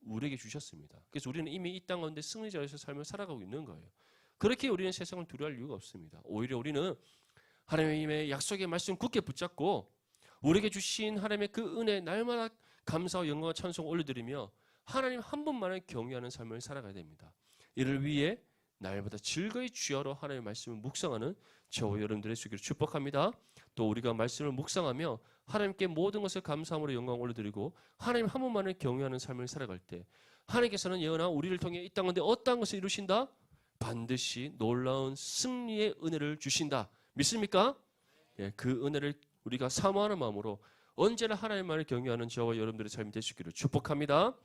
우리에게 주셨습니다. 그래서 우리는 이미 이 땅 가운데 승리자로서 삶을 살아가고 있는 거예요. 그렇게 우리는 세상을 두려워할 이유가 없습니다. 오히려 우리는 하나님의 약속의 말씀 굳게 붙잡고 우리에게 주신 하나님의 그 은혜 날마다 감사와 영광과 찬송 올려드리며 하나님 한 분만을 경외하는 삶을 살아가야 됩니다. 이를 위해 날마다 즐거이 주야로 하나님의 말씀을 묵상하는 저와 여러분들의 수기를 축복합니다. 또 우리가 말씀을 묵상하며 하나님께 모든 것을 감사함으로 영광 올려드리고 하나님 한 분만을 경외하는 삶을 살아갈 때 하나님께서는 예언아 우리를 통해 이 땅 가운데 어떠한 것을 이루신다? 반드시 놀라운 승리의 은혜를 주신다. 믿습니까? 예, 그 은혜를 우리가 사모하는 마음으로 언제나 하나님만을 경외하는 저와 여러분들의 삶이 되시기를 축복합니다.